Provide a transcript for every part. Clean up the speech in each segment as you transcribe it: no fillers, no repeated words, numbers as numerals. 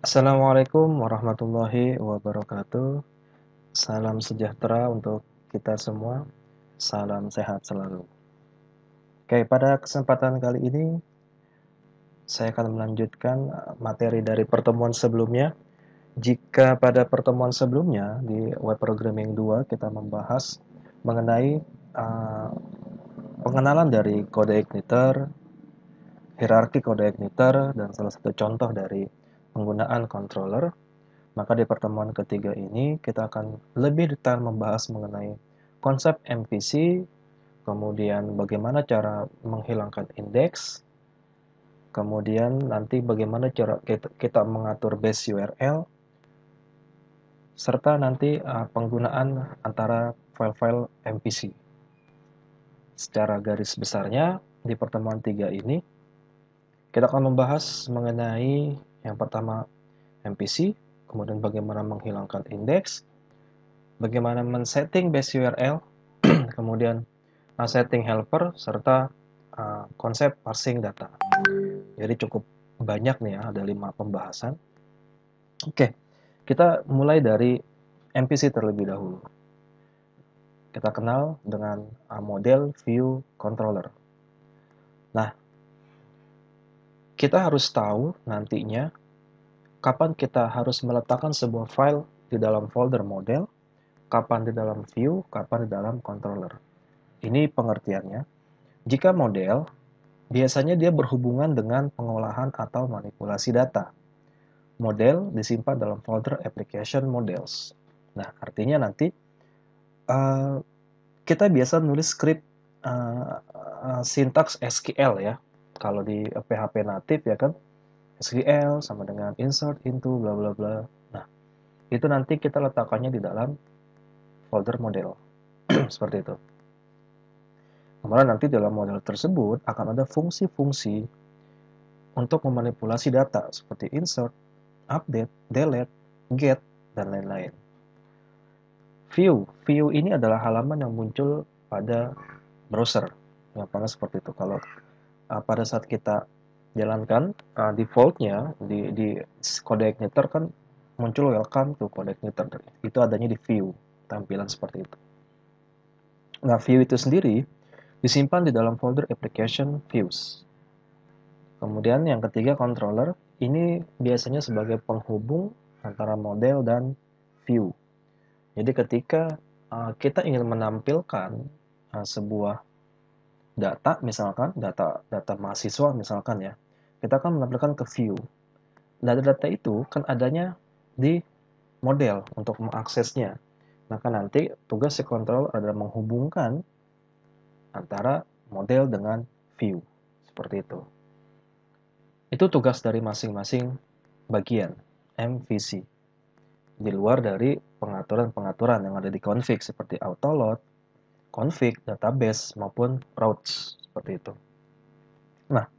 Assalamualaikum warahmatullahi wabarakatuh. Salam sejahtera untuk kita semua. Salam sehat selalu. Oke, pada kesempatan kali ini saya akan melanjutkan materi dari pertemuan sebelumnya. Jika pada pertemuan sebelumnya di Web Programming 2 kita membahas mengenai uh, pengenalan dari kode igniter, hierarki kode igniter, dan salah satu contoh dari penggunaan controller. Maka di pertemuan ketiga ini kita akan lebih detail membahas mengenai konsep MVC, kemudian bagaimana cara menghilangkan indeks, kemudian nanti bagaimana cara kita mengatur base URL, serta nanti penggunaan antara file-file MVC. Secara garis besarnya, di pertemuan 3 ini, kita akan membahas mengenai yang pertama MVC, kemudian bagaimana menghilangkan indeks, bagaimana men-setting base URL, kemudian setting helper, serta konsep parsing data. Jadi cukup banyak nih ya, ada 5 pembahasan. Oke, kita mulai dari MVC terlebih dahulu. Kita kenal dengan model view controller. Nah, kita harus tahu nantinya kapan kita harus meletakkan sebuah file di dalam folder model, kapan di dalam view, kapan di dalam controller. Ini pengertiannya. Jika model, biasanya dia berhubungan dengan pengolahan atau manipulasi data. Model disimpan dalam folder application models. Nah, artinya nanti kita biasa nulis script sintaks SQL ya. Kalau di PHP native ya kan, SQL sama dengan insert into bla bla bla. Nah, itu nanti kita letakkannya di dalam folder model. Seperti itu. Kemudian nanti dalam model tersebut akan ada fungsi-fungsi untuk memanipulasi data seperti insert, update, delete, get, dan lain-lain. View ini adalah halaman yang muncul pada browser. Gampangnya seperti itu. Kalau pada saat kita jalankan defaultnya di kode igniter kan muncul welcome to kode igniter. Itu adanya di view, tampilan seperti itu. Nah, view itu sendiri disimpan di dalam folder application views. Kemudian yang ketiga controller, ini biasanya sebagai penghubung antara model dan view. Jadi ketika kita ingin menampilkan sebuah data, misalkan data mahasiswa misalkan ya, kita akan menampilkan ke view. Data-data itu kan adanya di model untuk mengaksesnya. Maka nanti tugas si controller adalah menghubungkan antara model dengan view. Seperti itu. Itu tugas dari masing-masing bagian MVC. Di luar dari pengaturan-pengaturan yang ada di config seperti autoload, config, database, maupun routes. Seperti itu. Nah,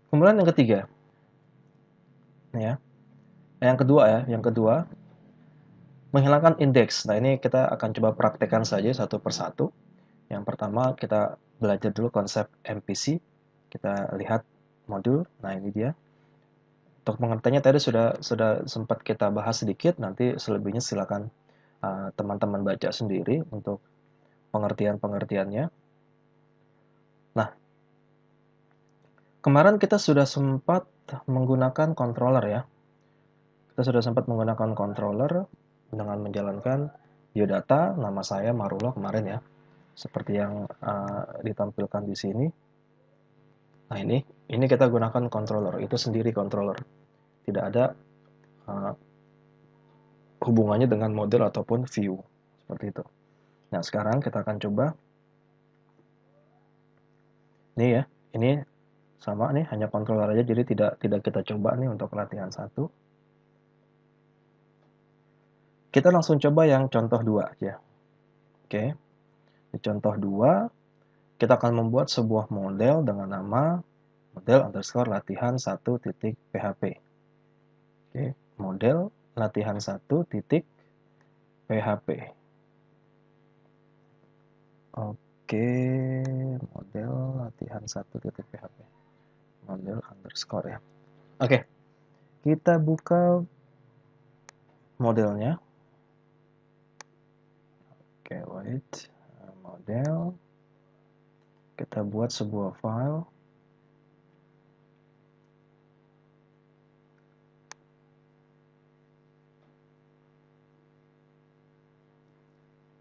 kemudian yang ketiga. Ya. Yang kedua, menghilangkan indeks. Nah, ini kita akan coba praktekkan saja satu persatu. Yang pertama, kita belajar dulu konsep MVC. Kita lihat modul. Nah, ini dia. Untuk pengertiannya tadi sudah sempat kita bahas sedikit, nanti selebihnya silakan teman-teman baca sendiri untuk pengertian-pengertiannya. Nah, kemarin kita sudah sempat menggunakan controller ya. Kita sudah sempat menggunakan controller dengan menjalankan biodata, nama saya Marullah kemarin ya. Seperti yang ditampilkan di sini. Nah, ini kita gunakan controller, itu sendiri controller. Tidak ada hubungannya dengan model ataupun view. Seperti itu. Nah, sekarang kita akan coba. Nih ya, ini sama nih, hanya controller aja, jadi tidak kita coba nih untuk latihan 1. Kita langsung coba yang contoh 2 aja. Oke. Di contoh 2, kita akan membuat sebuah model dengan nama model underscore latihan 1.php. Oke, model latihan 1.php. Oke, model latihan 1.php. Model underscore ya. Oke, Kita buka modelnya. Oke, wait. Model. Kita buat sebuah file.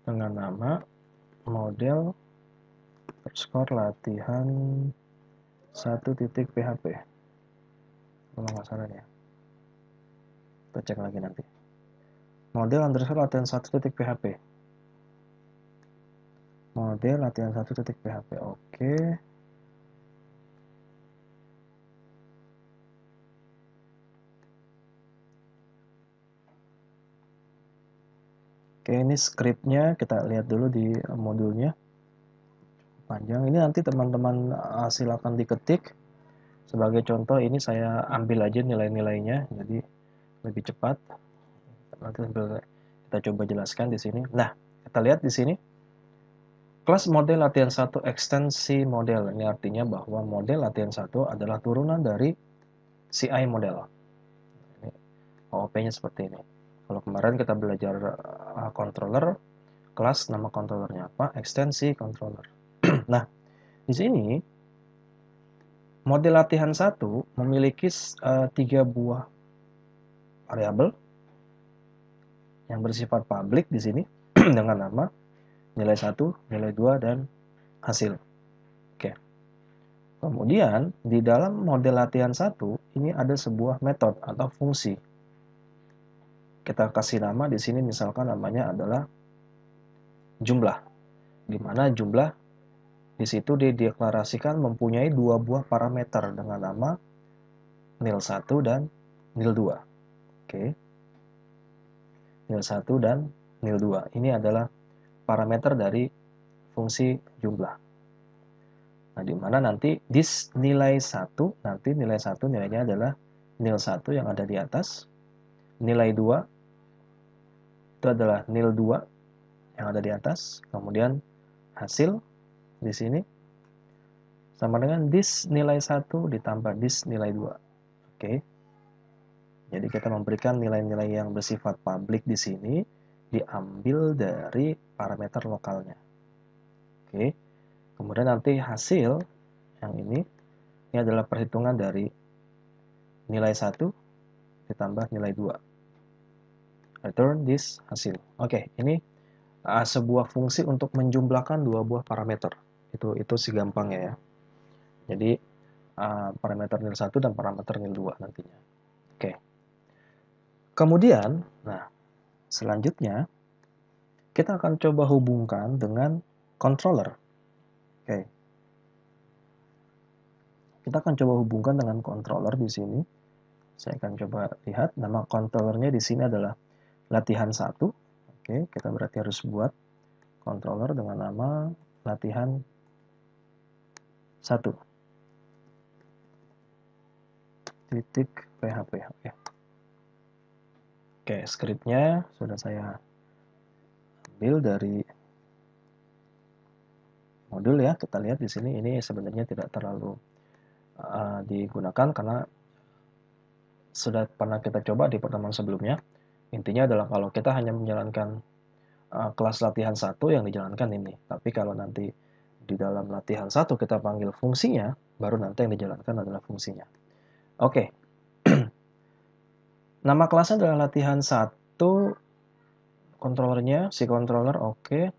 Dengan nama model underscore latihan 1.php. Kalau nggak salah ya. Kita cek lagi nanti. Model underscore latihan 1.php. Model latihan 1.php. Oke. Oke, ini scriptnya kita lihat dulu di modulnya. Panjang. Ini nanti teman-teman silakan diketik. Sebagai contoh ini saya ambil aja nilai-nilainya, jadi lebih cepat. Nanti kita coba jelaskan di sini. Nah, kita lihat di sini. Kelas model latihan 1 ekstensi model. Ini artinya bahwa model latihan 1 adalah turunan dari CI model. OOP-nya seperti ini. Kalau kemarin kita belajar controller, kelas nama controllernya apa? Ekstensi controller. Nah, di sini model latihan 1 memiliki 3 buah variabel yang bersifat publik di sini dengan nama nilai 1, nilai 2, dan hasil. Oke. Kemudian di dalam model latihan 1 ini ada sebuah metode atau fungsi. Kita kasih nama di sini misalkan namanya adalah jumlah. Di mana jumlah di situ dideklarasikan mempunyai 2 buah parameter dengan nama nil1 dan nil2. Oke. Nil1 dan nil2. Ini adalah parameter dari fungsi jumlah. Nah, di mana nanti dis nilai 1, nanti nilai 1 nilainya adalah nil1 yang ada di atas. Nilai 2 itu adalah nil2 yang ada di atas. Kemudian hasil di sini sama dengan dis nilai 1 ditambah dis nilai 2. Oke. Jadi kita memberikan nilai-nilai yang bersifat publik di sini diambil dari parameter lokalnya. Oke. Kemudian nanti hasil yang ini adalah perhitungan dari nilai 1 ditambah nilai 2. Return this hasil. Oke, ini sebuah fungsi untuk menjumlahkan 2 buah parameter. Itu sih gampangnya ya. Jadi parameter nil1 dan parameter nil2 nantinya. Oke. Kemudian, nah, selanjutnya kita akan coba hubungkan dengan controller. Oke. Kita akan coba hubungkan dengan controller di sini. Saya akan coba lihat nama controllernya di sini adalah latihan 1. Oke, kita berarti harus buat controller dengan nama latihan 1. .php. Oke, scriptnya sudah saya ambil dari modul ya. Kita lihat di sini ini sebenarnya tidak terlalu digunakan karena sudah pernah kita coba di pertemuan sebelumnya. Intinya adalah kalau kita hanya menjalankan kelas latihan 1 yang dijalankan ini. Tapi kalau nanti di dalam latihan 1 kita panggil fungsinya, baru nanti yang dijalankan adalah fungsinya. Oke. Nama kelasnya adalah latihan 1. Controllernya, si controller, oke.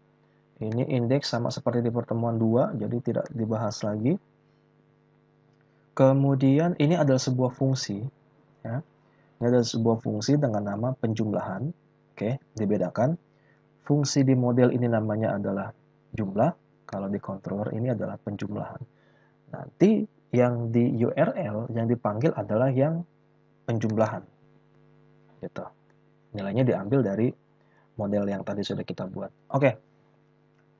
Ini indeks sama seperti di pertemuan 2, jadi tidak dibahas lagi. Kemudian ini adalah sebuah fungsi. Ya. Ini adalah sebuah fungsi dengan nama penjumlahan. Oke, dibedakan. Fungsi di model ini namanya adalah jumlah. Kalau di controller ini adalah penjumlahan. Nanti yang di URL yang dipanggil adalah yang penjumlahan. Gitu. Nilainya diambil dari model yang tadi sudah kita buat. Oke.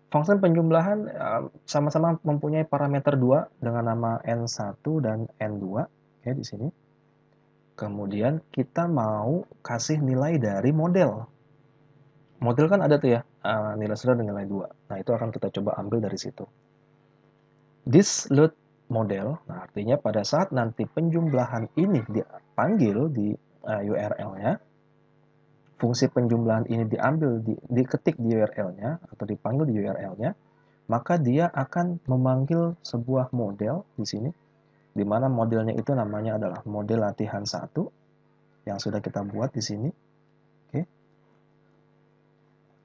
Fungsi penjumlahan sama-sama mempunyai parameter 2 dengan nama N1 dan N2. Oke, di sini. Kemudian kita mau kasih nilai dari model. Model kan ada tuh ya, nilai 1 dan nilai 2. Nah, itu akan kita coba ambil dari situ. This load model. Nah, artinya pada saat nanti penjumlahan ini dipanggil di URL-nya, fungsi penjumlahan ini diketik di URL-nya atau dipanggil di URL-nya, maka dia akan memanggil sebuah model di sini, di mana modelnya itu namanya adalah model latihan 1 yang sudah kita buat di sini. Oke.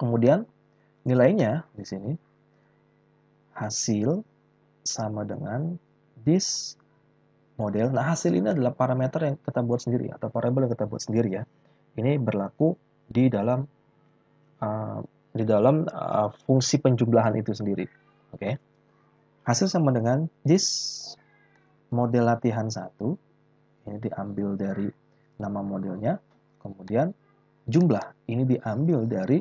Kemudian nilainya di sini hasil sama dengan this model. Nah, hasil ini adalah parameter yang kita buat sendiri atau variabel yang kita buat sendiri ya. Ini berlaku di dalam fungsi penjumlahan itu sendiri. Oke. Hasil sama dengan this model latihan 1. Ini diambil dari nama modelnya. Kemudian jumlah ini diambil dari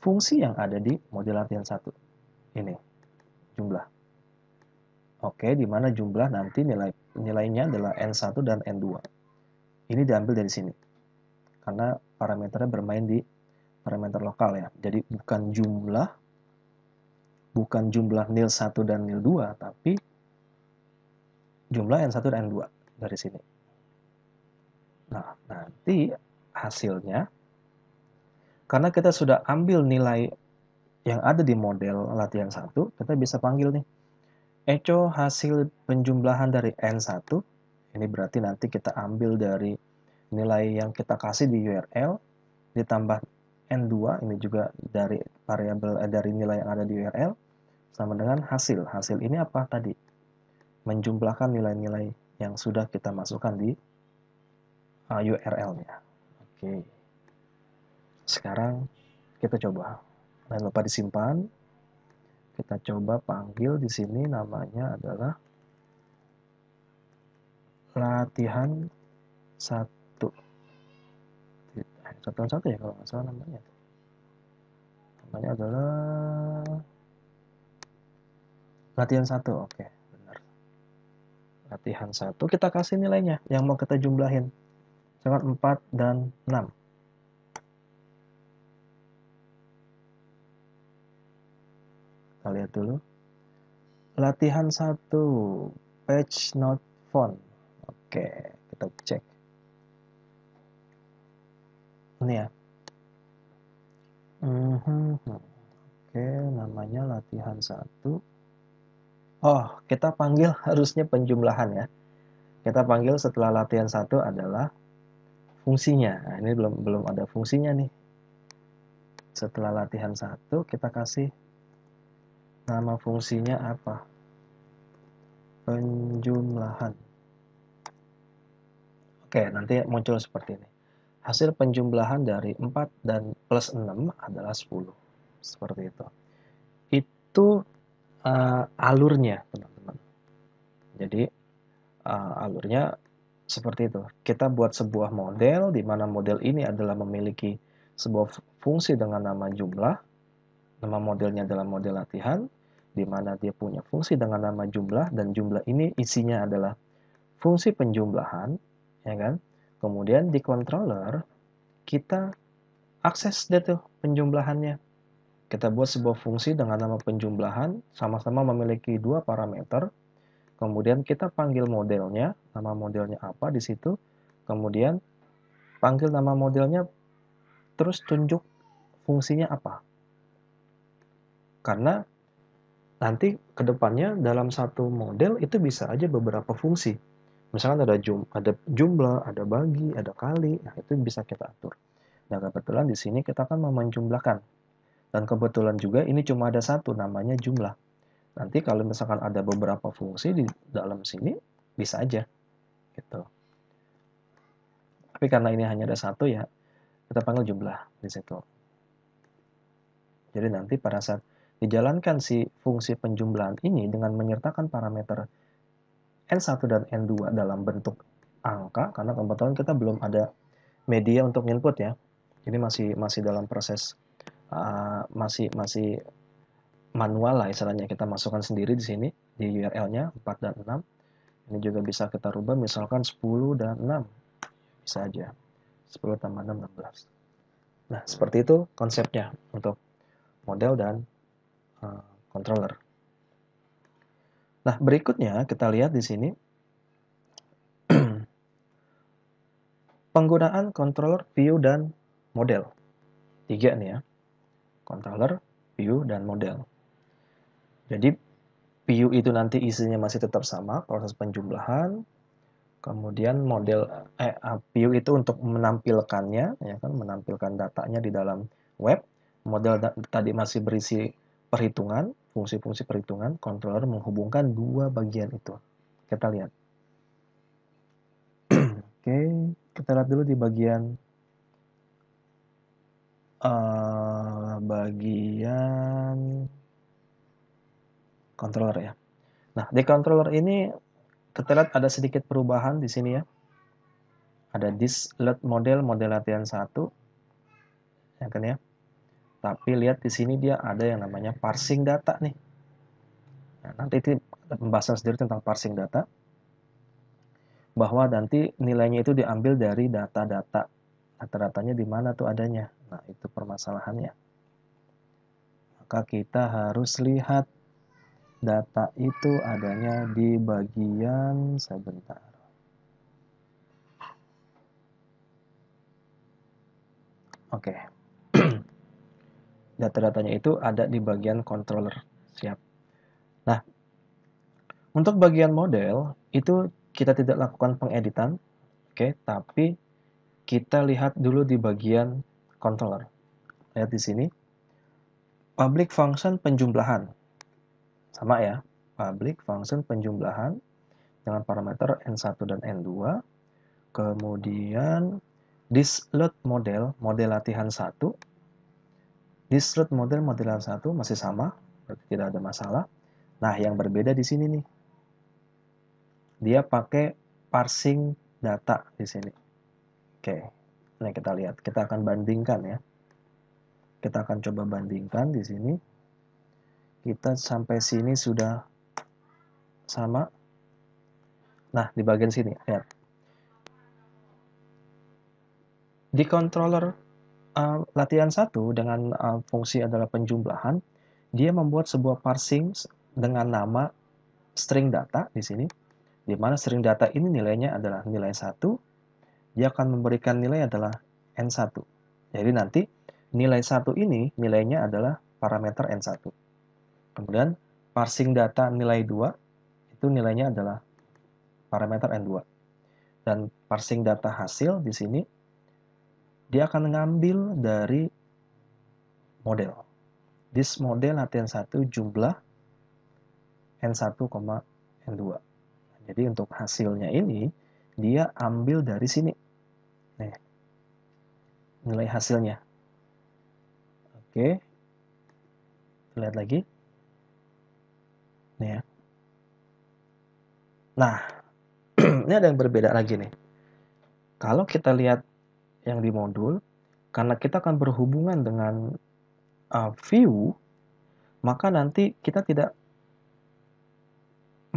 fungsi yang ada di model latihan 1. Ini jumlah. Oke, di mana jumlah nanti nilainya adalah N1 dan N2. Ini diambil dari sini. Karena parameternya bermain di parameter lokal ya. Jadi bukan jumlah nil 1 dan nil 2, tapi jumlah N1 dan N2 dari sini. Nah, nanti hasilnya, karena kita sudah ambil nilai yang ada di model latihan 1, kita bisa panggil nih, echo hasil penjumlahan dari N1, ini berarti nanti kita ambil dari nilai yang kita kasih di URL, ditambah N2, ini juga dari variabel dari nilai yang ada di URL, sama dengan hasil. Hasil ini apa tadi? Menjumlahkan nilai-nilai yang sudah kita masukkan di URL-nya. Oke. Sekarang kita coba. Jangan lupa disimpan. Kita coba panggil di sini namanya adalah latihan 1. Latihan 1 ya kalau nggak salah namanya. Namanya adalah latihan 1. Oke, benar. Latihan 1 kita kasih nilainya yang mau kita jumlahin. Misalkan 4 dan 6. Kita lihat dulu. Latihan 1, page not found. Oke, kita cek. Ini ya. Oke, namanya latihan 1. Oh, kita panggil harusnya penjumlahan ya. Kita panggil setelah latihan 1 adalah fungsinya. Nah, ini belum ada fungsinya nih. Setelah latihan 1 kita kasih nama fungsinya apa? Penjumlahan. Oke, nanti muncul seperti ini. Hasil penjumlahan dari 4 dan plus 6 adalah 10. Seperti itu. Itu alurnya, teman-teman. Jadi, alurnya seperti itu. Kita buat sebuah model, di mana model ini adalah memiliki sebuah fungsi dengan nama jumlah. Nama modelnya adalah model latihan, di mana dia punya fungsi dengan nama jumlah, dan jumlah ini isinya adalah fungsi penjumlahan, ya kan? Kemudian di controller, kita akses deh tuh penjumlahannya. Kita buat sebuah fungsi dengan nama penjumlahan, sama-sama memiliki dua parameter. Kemudian kita panggil modelnya, nama modelnya apa di situ. Kemudian panggil nama modelnya, terus tunjuk fungsinya apa. Karena nanti kedepannya dalam satu model itu bisa aja beberapa fungsi. Misalkan ada jumlah, ada bagi, ada kali, nah itu bisa kita atur. Nah kebetulan di sini kita akan menjumlahkan. Dan kebetulan juga ini cuma ada satu, namanya jumlah. Nanti kalau misalkan ada beberapa fungsi di dalam sini, bisa aja. Gitu. Tapi karena ini hanya ada satu ya, kita panggil jumlah di situ. Jadi nanti pada saat dijalankan si fungsi penjumlahan ini dengan menyertakan parameter N1 dan N2 dalam bentuk angka, karena kebetulan kita belum ada media untuk input ya. Ini masih dalam proses masih manual lah istilahnya, kita masukkan sendiri di sini di URL-nya 4 dan 6. Ini juga bisa kita rubah misalkan 10 dan 6. Bisa aja. 10 tambah 6, 16. Nah, seperti itu konsepnya untuk model dan controller. Nah, berikutnya kita lihat di sini penggunaan controller, view, dan model. 3 nih ya, controller, view, dan model. Jadi view itu nanti isinya masih tetap sama, proses penjumlahan. Kemudian model view itu untuk menampilkannya, ya kan, menampilkan datanya di dalam web. Model tadi masih berisi perhitungan, fungsi-fungsi perhitungan. Controller menghubungkan dua bagian itu. Kita lihat. Oke, kita lihat dulu di bagian controller ya. Nah, di controller ini kita lihat ada sedikit perubahan di sini ya. Ada disload model latihan 1, ya kan ya. Tapi lihat di sini dia ada yang namanya parsing data nih. Nah, nanti itu pembahasan sendiri tentang parsing data. Bahwa nanti nilainya itu diambil dari data-data. Data-datanya di mana tuh adanya. Nah, itu permasalahannya. Maka kita harus lihat data itu adanya di bagian sebentar. Oke. Data-datanya itu ada di bagian controller. Siap. Nah, untuk bagian model itu kita tidak lakukan pengeditan, oke, tapi kita lihat dulu di bagian controller. Lihat di sini, public function penjumlahan. Sama ya, public function penjumlahan dengan parameter N1 dan N2. Kemudian disload model latihan 1. Disload model latihan 1 masih sama, berarti tidak ada masalah. Nah, yang berbeda di sini nih. Dia pakai parsing data di sini. Oke, ini kita lihat. Kita akan bandingkan ya. Kita akan coba bandingkan di sini. Kita sampai sini sudah sama. Nah, di bagian sini, lihat. Di controller latihan 1 dengan fungsi adalah penjumlahan, dia membuat sebuah parsing dengan nama string data di sini, di mana string data ini nilainya adalah nilai 1, dia akan memberikan nilai adalah N1. Jadi nanti nilai 1 ini nilainya adalah parameter N1. Kemudian parsing data nilai 2 itu nilainya adalah parameter N2. Dan parsing data hasil di sini dia akan ngambil dari model. This model latihan 1 jumlah N1, N2. Jadi untuk hasilnya ini dia ambil dari sini. Nih. Nilai hasilnya. Oke. Lihat lagi. Nih ya. Nah, ini ada yang berbeda lagi nih. Kalau kita lihat yang di modul, karena kita akan berhubungan dengan view, maka nanti kita tidak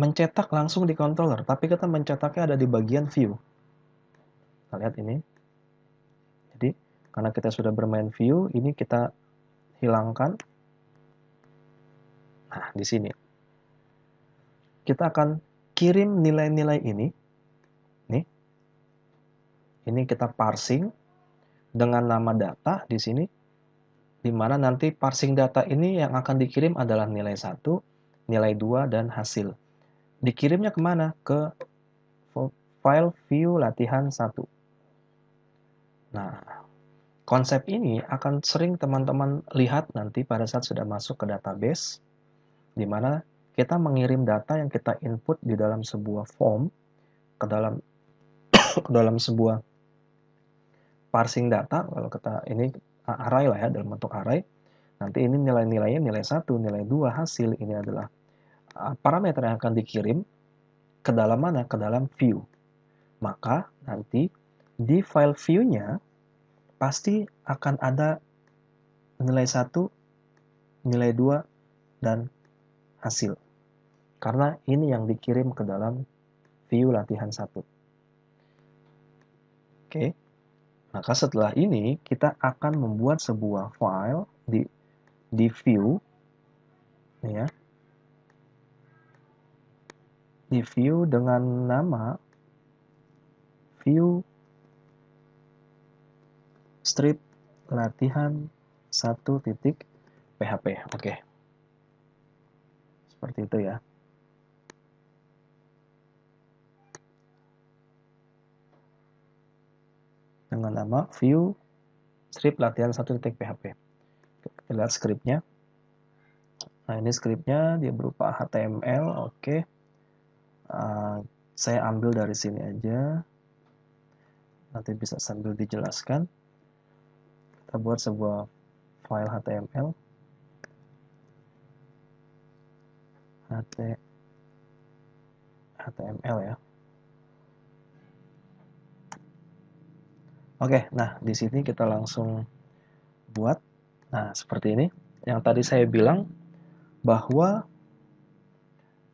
mencetak langsung di controller, tapi kita mencetaknya ada di bagian view. Kita lihat ini. Jadi, karena kita sudah bermain view, ini kita hilangkan. Nah, di sini. Kita akan kirim nilai-nilai ini. Nih. Ini kita parsing dengan nama data di sini. Di mana nanti parsing data ini yang akan dikirim adalah nilai 1, nilai 2, dan hasil. Dikirimnya kemana? Ke file view latihan 1. Nah, konsep ini akan sering teman-teman lihat nanti pada saat sudah masuk ke database, di mana kita mengirim data yang kita input di dalam sebuah form, ke dalam sebuah parsing data, kalau kita ini array lah ya, dalam bentuk array. Nanti ini nilai-nilainya nilai 1, nilai 2, hasil. Ini adalah parameter yang akan dikirim ke dalam mana? Ke dalam view. Maka nanti di file view-nya pasti akan ada nilai 1, nilai 2, dan hasil. Karena ini yang dikirim ke dalam view latihan 1. Oke. Maka setelah ini kita akan membuat sebuah file di view ya. di view dengan nama view strip latihan 1.php. Oke. Seperti itu ya. Dengan nama view strip latihan 1.php. Kita lihat skripnya. Nah, ini skripnya dia berupa HTML. Oke. Saya ambil dari sini aja. Nanti bisa sambil dijelaskan. Kita buat sebuah file HTML. HTML ya. Oke, nah di sini kita langsung buat. Nah, seperti ini. Yang tadi saya bilang bahwa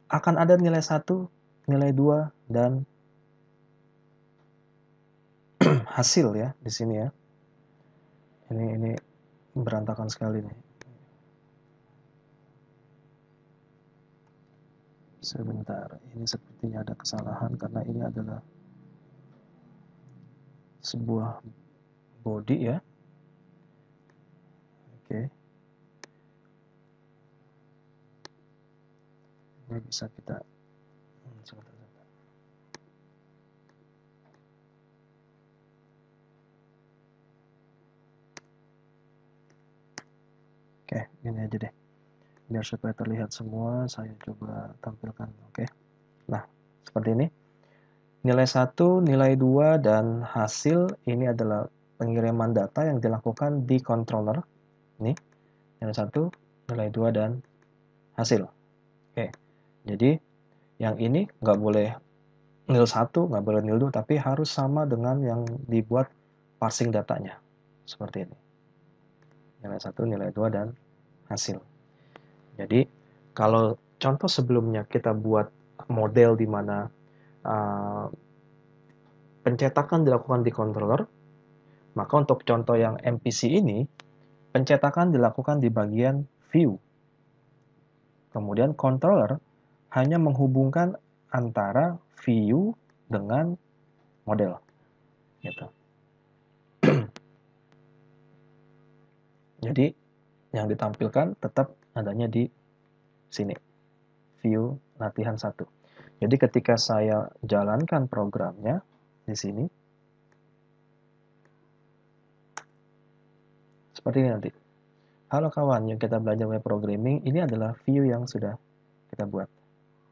akan ada nilai 1, nilai 2, dan hasil ya di sini ya. Ini berantakan sekali nih. Sebentar, ini sepertinya ada kesalahan karena ini adalah sebuah body ya. Oke. Ini bisa kita sebentar. Oke, ini aja deh. Biar supaya terlihat semua, saya coba tampilkan. Oke. Nah, seperti ini. Nilai 1, nilai 2, dan hasil ini adalah pengiriman data yang dilakukan di controller. Ini, nilai 1, nilai 2, dan hasil. Oke, jadi yang ini nggak boleh nil 1, nggak boleh nil 2, tapi harus sama dengan yang dibuat parsing datanya. Seperti ini. Nilai 1, nilai 2, dan hasil. Jadi, kalau contoh sebelumnya kita buat model di mana pencetakan dilakukan di controller, maka untuk contoh yang MPC ini, pencetakan dilakukan di bagian view. Kemudian controller hanya menghubungkan antara view dengan model. Gitu. Jadi yang ditampilkan tetap adanya di sini. View latihan 1. Jadi ketika saya jalankan programnya di sini, seperti ini nanti. Halo kawan, yang kita belajar web programming, ini adalah view yang sudah kita buat.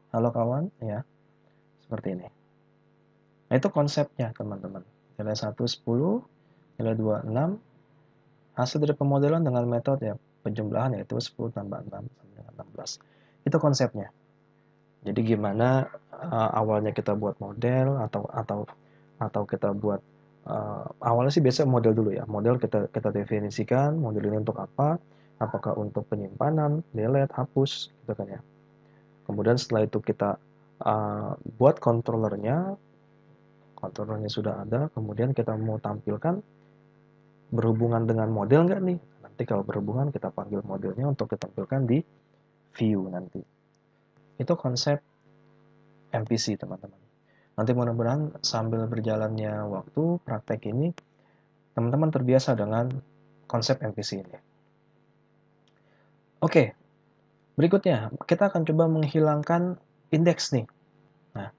Halo kawan, ya, seperti ini. Nah, itu konsepnya, teman-teman. Nilai 1, 10, nilai 2, 6. Hasil dari pemodelan dengan metode ya, penjumlahan yaitu 10 tambah 6 sama dengan 16. Itu konsepnya. Jadi gimana awalnya kita buat model atau kita buat awalnya sih biasa model dulu ya. Model kita definisikan model ini untuk apa? Apakah untuk penyimpanan, delete, hapus, gitu kan ya. Kemudian setelah itu kita buat controllernya sudah ada. Kemudian kita mau tampilkan berhubungan dengan model nggak nih? Nanti kalau berhubungan kita panggil modelnya untuk ditampilkan di view nanti. Itu konsep MPC teman-teman. Nanti mudah-mudahan sambil berjalannya waktu praktek ini, teman-teman terbiasa dengan konsep MPC ini. Oke, berikutnya kita akan coba menghilangkan indeks nih. Nah,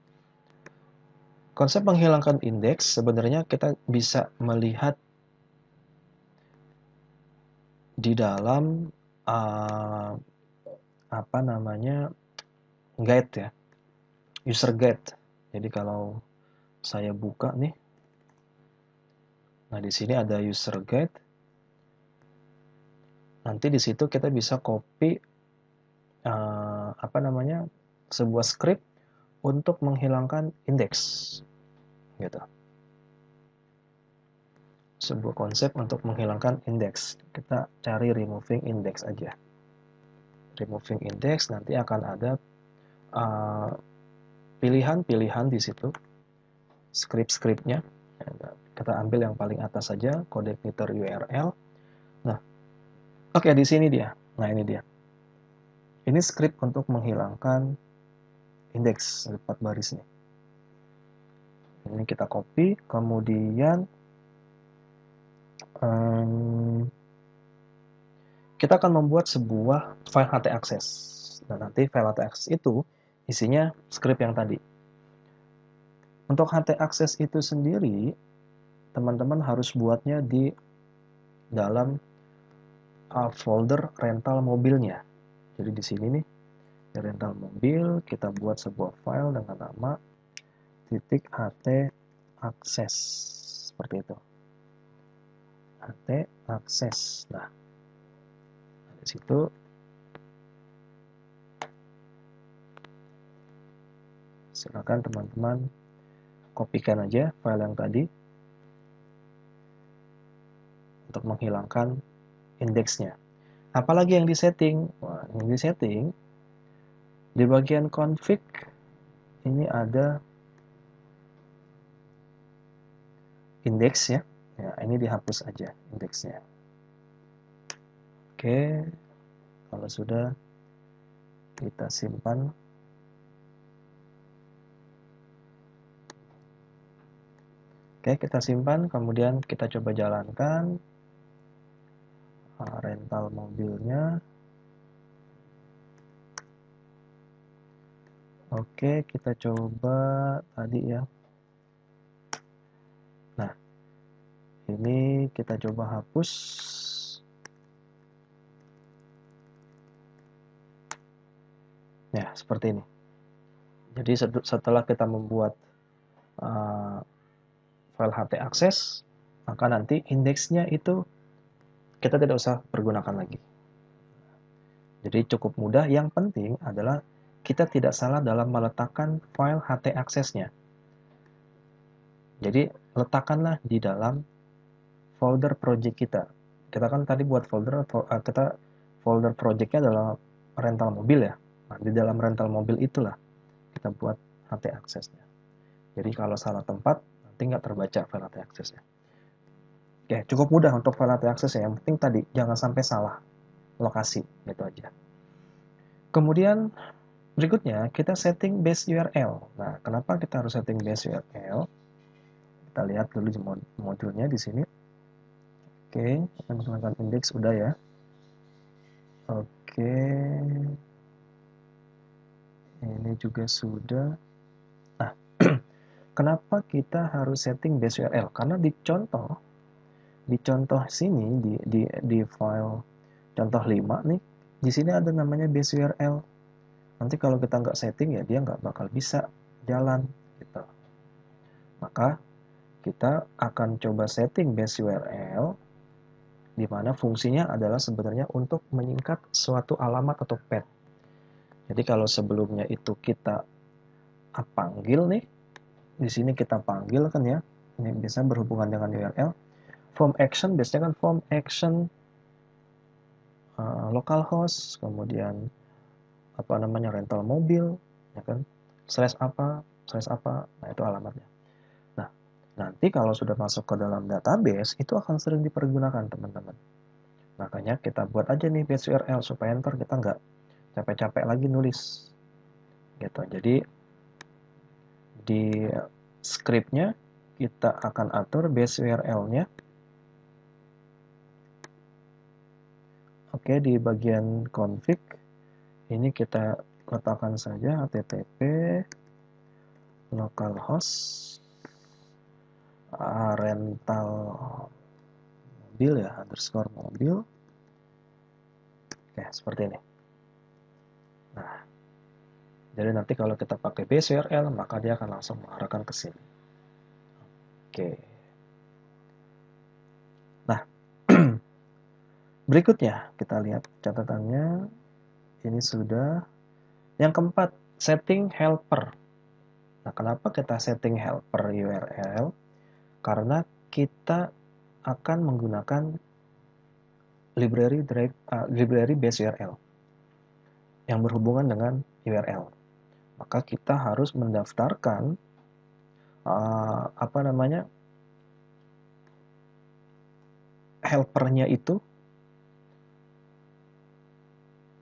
konsep menghilangkan indeks sebenarnya kita bisa melihat di dalam guide ya, user guide. Jadi kalau saya buka nih, nah di sini ada user guide. Nanti di situ kita bisa copy sebuah script untuk menghilangkan indeks, gitu. Sebuah konsep untuk menghilangkan indeks. Kita cari removing index aja. Removing index nanti akan ada pilihan-pilihan di situ, script-scriptnya. Kita ambil yang paling atas saja, connector URL. Nah, oke, di sini dia. Nah, ini dia. Ini script untuk menghilangkan indeks 4 baris nih. Ini kita copy, kemudian kita akan membuat sebuah file htaccess. Dan nanti file htaccess itu isinya script yang tadi. Untuk htaccess itu sendiri, teman-teman harus buatnya di dalam folder rental mobilnya. Jadi di sini nih, di rental mobil, kita buat sebuah file dengan nama .htaccess seperti itu. htaccess. Nah, di situ silakan teman-teman kopikan aja file yang tadi untuk menghilangkan indeksnya. Apalagi yang disetting? Wah, yang disetting di bagian config ini ada indeks ya. Ya, ini dihapus aja indeksnya. Oke, kalau sudah kita simpan. Oke, kita simpan, kemudian kita coba jalankan rental mobilnya. Oke, kita coba tadi ya. Nah, ini kita coba hapus. Ya, seperti ini. Jadi setelah kita membuat file htaccess, maka nanti indeksnya itu kita tidak usah pergunakan lagi. Jadi cukup mudah, yang penting adalah kita tidak salah dalam meletakkan file htaccess-nya. Jadi letakkanlah di dalam folder project kita. Kita kan tadi buat folder project-nya adalah rental mobil ya. Nah, di dalam rental mobil itulah kita buat htaccess-nya. Jadi kalau salah tempat, nanti nggak terbaca file htaccess-nya. Oke, cukup mudah untuk file htaccess ya. Yang penting tadi, jangan sampai salah lokasi, gitu aja. Kemudian, berikutnya, kita setting base URL. Nah, kenapa kita harus setting base URL? Kita lihat dulu di modulnya di sini. Oke, kita menggunakan indeks, udah ya. Oke. Ini juga sudah. Nah, kenapa kita harus setting base URL? Karena di contoh sini di file contoh 5 nih, di sini ada namanya base URL. Nanti kalau kita nggak setting ya dia nggak bakal bisa jalan gitu. Maka kita akan coba setting base URL di mana fungsinya adalah sebenarnya untuk menyingkat suatu alamat atau path. Jadi kalau sebelumnya itu kita panggil nih, di sini kita panggil kan ya, ini bisa berhubungan dengan URL. Form action biasanya kan form action localhost, kemudian apa namanya rental mobil, ya kan, slash apa, nah itu alamatnya. Nah, nanti kalau sudah masuk ke dalam database itu akan sering dipergunakan teman-teman. Makanya kita buat aja nih base URL supaya ntar kita nggak capek-capek lagi nulis, gitu. Jadi di scriptnya kita akan atur base URL-nya. Oke, di bagian config ini kita letakkan saja http localhost rental mobil ya, underscore mobil. Oke, seperti ini. Nah, jadi nanti kalau kita pakai base URL, maka dia akan langsung mengarahkan ke sini. Oke. Nah, berikutnya kita lihat catatannya. Ini sudah. Yang keempat, setting helper. Nah, kenapa kita setting helper URL? Karena kita akan menggunakan library base URL yang berhubungan dengan URL. Maka kita harus mendaftarkan helpernya itu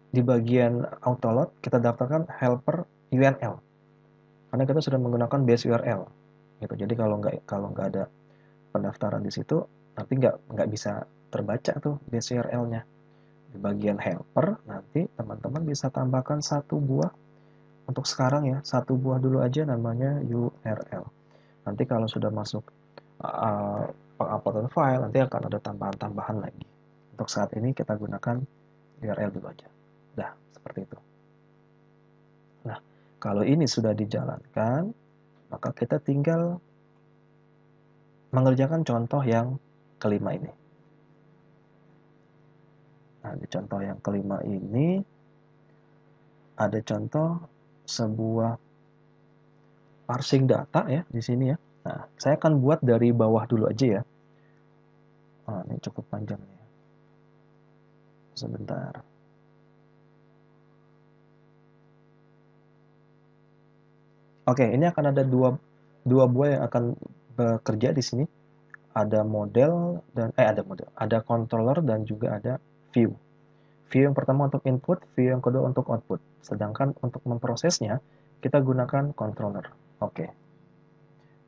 di bagian autoload kita daftarkan helper URL. karena kita sudah menggunakan base URL gitu. Jadi kalau nggak ada pendaftaran di situ, nanti nggak bisa terbaca tuh base URL-nya. Di bagian helper nanti teman-teman bisa tambahkan satu buah, untuk sekarang ya satu buah dulu aja, namanya URL. Nanti kalau sudah masuk penguploadan file, nanti akan ada tambahan-tambahan lagi. Untuk saat ini kita gunakan URL dulu aja. Nah, seperti itu. Nah, kalau ini sudah dijalankan, maka kita tinggal mengerjakan contoh yang kelima ini. Nah, di contoh yang kelima ini ada contoh sebuah parsing data ya di sini ya. Nah, saya akan buat dari bawah dulu aja ya. Oh, ini cukup panjang ya. Sebentar. Oke, ini akan ada dua buah yang akan bekerja di sini. Ada model dan ada controller dan juga ada view. View yang pertama untuk input, view yang kedua untuk output. Sedangkan untuk memprosesnya kita gunakan controller. Oke.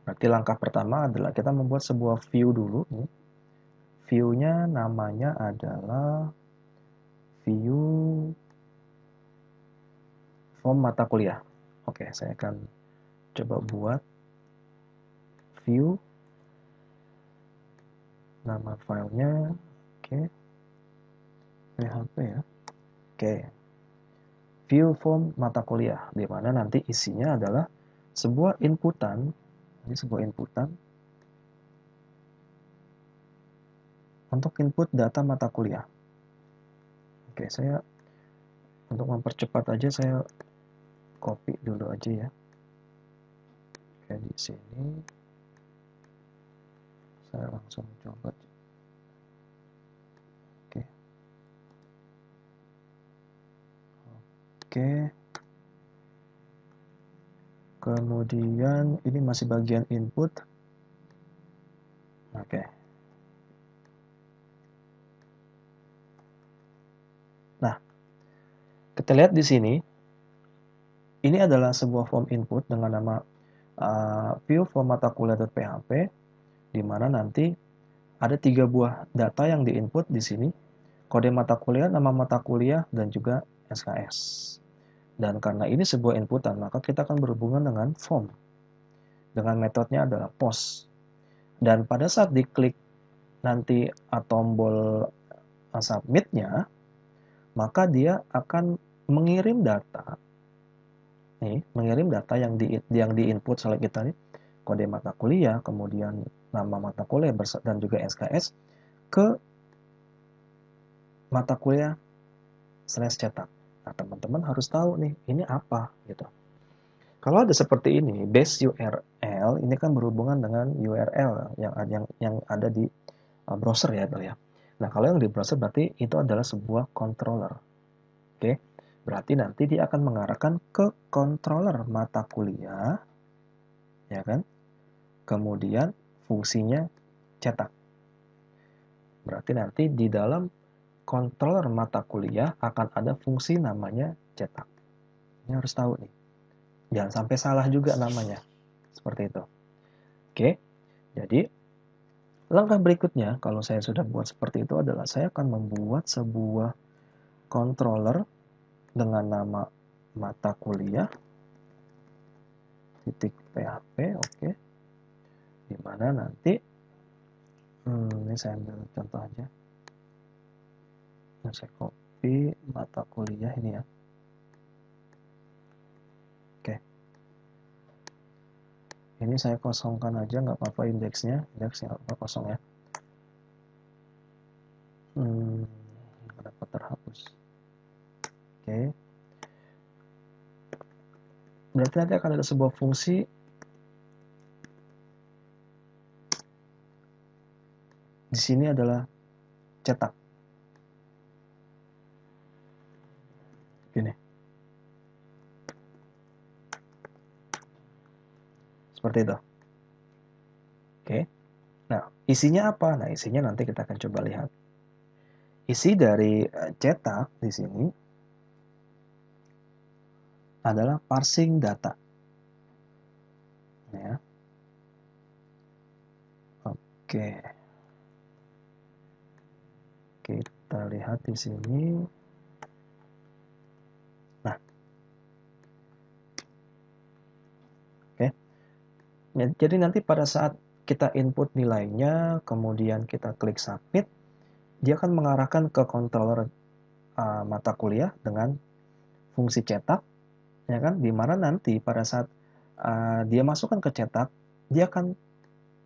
Berarti langkah pertama adalah kita membuat sebuah view dulu. View-nya namanya adalah view form mata kuliah. Oke, saya akan coba buat view, nama filenya, oke, PHP ya. Oke, view form mata kuliah, di mana nanti isinya adalah sebuah inputan, ini sebuah inputan untuk input data mata kuliah. Oke, saya untuk mempercepat aja saya copy dulu aja ya. Oke, di sini saya langsung coba. Oke. Oke. Kemudian ini masih bagian input. Oke. Nah, kita lihat di sini. Ini adalah sebuah form input dengan nama view form mata kuliah.php, di mana nanti ada 3 buah data yang diinput di sini. Kode mata kuliah, nama mata kuliah, dan juga SKS. Dan karena ini sebuah inputan, maka kita akan berhubungan dengan form. Dengan metodenya adalah post. Dan pada saat diklik nanti tombol submit-nya, maka dia akan mengirim data. Nih, mengirim data yang diinput oleh kita nih, kode mata kuliah, kemudian nama mata kuliah dan juga SKS ke mata kuliah /cetak. Nah, teman-teman harus tahu nih, ini apa gitu. Kalau ada seperti ini, base URL ini kan berhubungan dengan URL yang ada di browser ya, ya. Nah, kalau yang di browser berarti itu adalah sebuah controller. Oke. Berarti nanti dia akan mengarahkan ke controller mata kuliah, ya kan? Kemudian fungsinya cetak. Berarti nanti di dalam controller mata kuliah akan ada fungsi namanya cetak. Ini harus tahu nih. Jangan sampai salah juga namanya. Seperti itu. Oke. Jadi langkah berikutnya kalau saya sudah buat seperti itu adalah saya akan membuat sebuah controller dengan nama mata kuliah .php, oke. Dimana nanti ini saya ambil contoh aja. Nah, saya copy mata kuliah ini ya. Oke. Ini saya kosongkan aja, nggak apa-apa indeksnya apa kosong ya. Kenapa terhapus? Oke. Berarti nanti akan ada sebuah fungsi di sini adalah cetak. Gini. Seperti itu. Oke. Nah, isinya apa? Nah, isinya nanti kita akan coba lihat. Isi dari cetak di sini adalah parsing data. ya. Oke. Kita lihat di sini. Nah, oke. Jadi nanti pada saat kita input nilainya, kemudian kita klik submit, dia akan mengarahkan ke controller mata kuliah dengan fungsi cetak, ya kan? Dimana nanti pada saat dia masukkan ke cetak, dia akan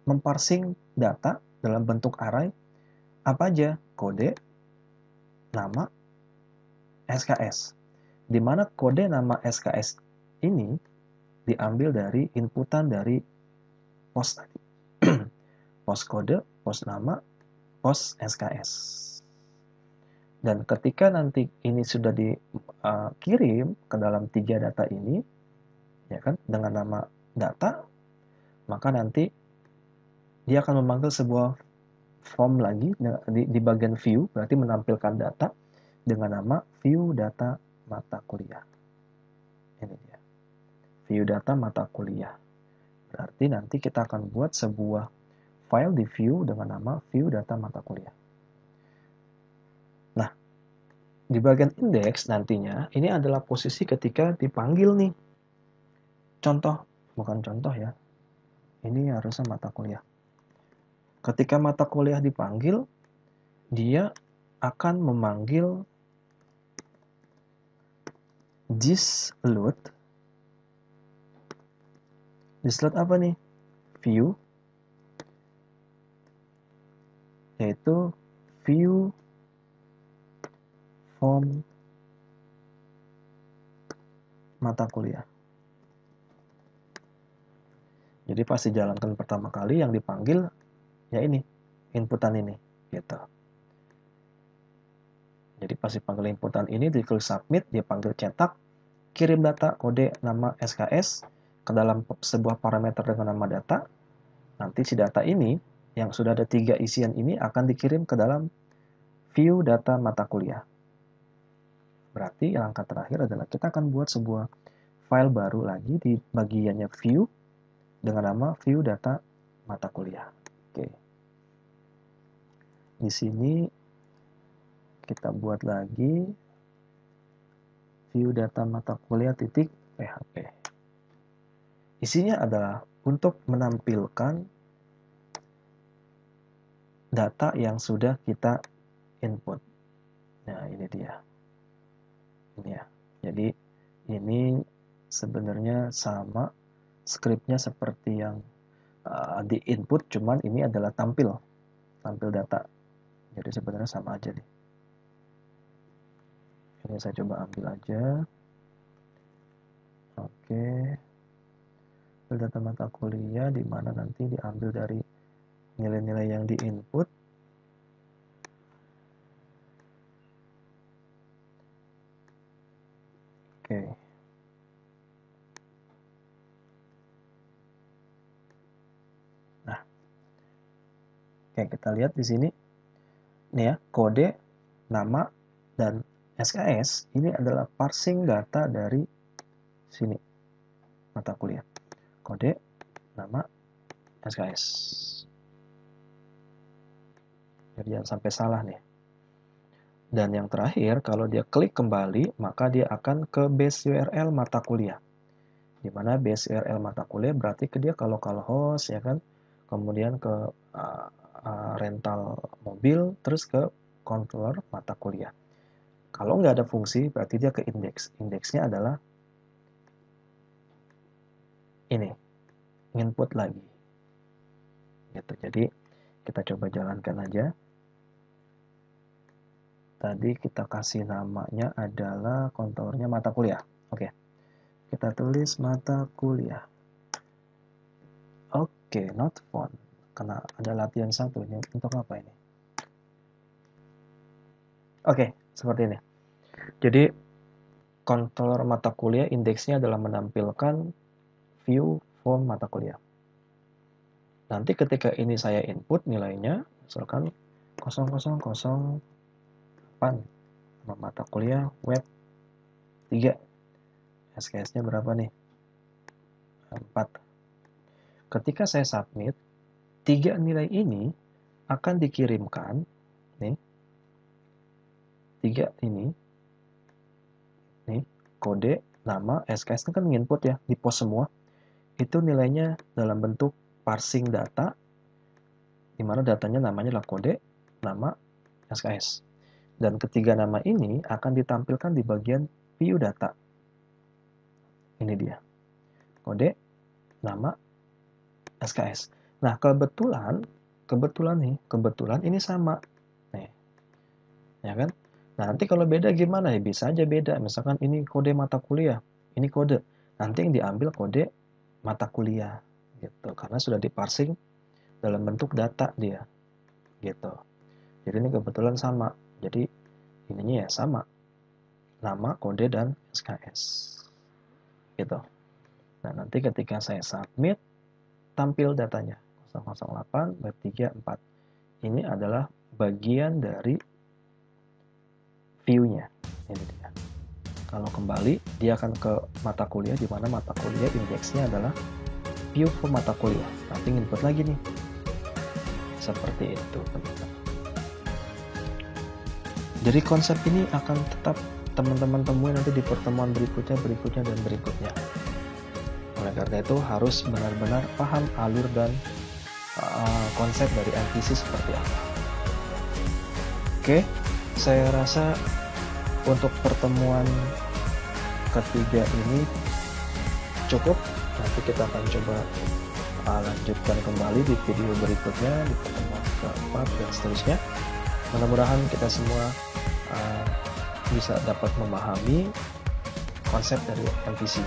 memparsing data dalam bentuk array apa aja, kode, nama, SKS. Dimana kode nama SKS ini diambil dari inputan dari pos tadi. Pos kode, pos nama, pos SKS. Dan ketika nanti ini sudah dikirim ke dalam 3 data ini, ya kan, dengan nama data, maka nanti dia akan memanggil sebuah form lagi di bagian view, berarti menampilkan data dengan nama view data mata kuliah. Ini dia, view data mata kuliah. Berarti nanti kita akan buat sebuah file di view dengan nama view data mata kuliah. Nah, di bagian indeks nantinya, ini adalah posisi ketika dipanggil nih. Contoh, bukan contoh ya. Ini harusnya mata kuliah. Ketika mata kuliah dipanggil, dia akan memanggil disload. Disload apa nih? View, yaitu view form mata kuliah. Jadi pas dijalankan pertama kali yang dipanggil ya ini, inputan ini, gitu. Jadi pas dipanggil inputan ini, diklik submit, dia panggil cetak, kirim data kode nama SKS ke dalam sebuah parameter dengan nama data. Nanti si data ini yang sudah ada 3 isian ini akan dikirim ke dalam view data mata kuliah. Berarti langkah terakhir adalah kita akan buat sebuah file baru lagi di bagiannya view dengan nama view data mata kuliah. Oke. Di sini kita buat lagi view data mata kuliah titik PHP. Isinya adalah untuk menampilkan data yang sudah kita input. Nah, ini dia. Ini ya. Jadi ini sebenarnya sama scriptnya seperti yang di input, cuman ini adalah tampil data. Jadi sebenarnya sama aja nih. Ini saya coba ambil aja. Oke. Data mata kuliah di mana nanti diambil dari nilai-nilai yang di input. Oke. Nah. Oke, kita lihat di sini. Nih ya, kode, nama, dan SKS ini adalah parsing data dari sini. Mata kuliah. Kode, nama, SKS. Jadi jangan sampai salah nih. Dan yang terakhir, kalau dia klik kembali, maka dia akan ke base URL mata kuliah. Di mana base URL mata kuliah berarti ke dia kalau host, ya kan, kemudian ke rental mobil, terus ke controller mata kuliah. Kalau nggak ada fungsi, berarti dia ke indeks. Indeksnya adalah ini, input lagi. Gitu. Jadi kita coba jalankan aja. Tadi kita kasih namanya adalah konturnya mata kuliah. Oke. Kita tulis mata kuliah. Oke, not font. Karena ada latihan 1 ini. Untuk apa ini? Oke, seperti ini. Jadi controller mata kuliah indeksnya adalah menampilkan view form mata kuliah. Nanti ketika ini saya input nilainya, misalkan 0008 mata kuliah web 3. SKS-nya berapa nih? 4. ketika saya submit, 3 nilai ini akan dikirimkan, nih, 3 ini, nih, kode, nama, SKS kan input ya, di post semua, itu nilainya dalam bentuk parsing data, di mana datanya namanya adalah kode, nama, SKS. Dan ketiga nama ini akan ditampilkan di bagian view data. Ini dia, kode, nama, SKS. Nah, kebetulan ini sama. Nih. Ya kan? Nah, nanti kalau beda gimana ya? Bisa aja beda. Misalkan ini kode mata kuliah, ini kode. Nanti yang diambil kode mata kuliah gitu. Karena sudah diparsing dalam bentuk data dia. Gitu. Jadi ini kebetulan sama. Jadi ininya ya sama. Nama, kode, dan SKS. Gitu. Nah, nanti ketika saya submit, tampil datanya 008 web 34. Ini adalah bagian dari view-nya. Ini dia. Kalau kembali, dia akan ke mata kuliah, di mana mata kuliah indeksnya adalah view for mata kuliah. Nanti input lagi nih. Seperti itu, teman-teman. Jadi konsep ini akan tetap teman-teman temui nanti di pertemuan berikutnya, dan berikutnya. Oleh karena itu harus benar-benar paham alur dan konsep dari MVC seperti apa. Oke, saya rasa untuk pertemuan ketiga ini cukup. Nanti kita akan coba lanjutkan kembali di video berikutnya, di pertemuan keempat dan seterusnya. Mudah-mudahan kita semua bisa dapat memahami konsep dari MVC.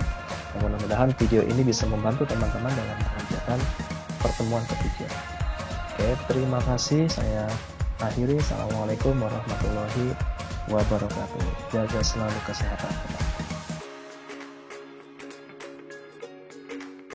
Mudah-mudahan video ini bisa membantu teman-teman dalam mengerjakan pertemuan ketiga. Oke, terima kasih. Saya akhiri. Assalamualaikum warahmatullahi wabarakatuh. Jaga selalu kesehatan.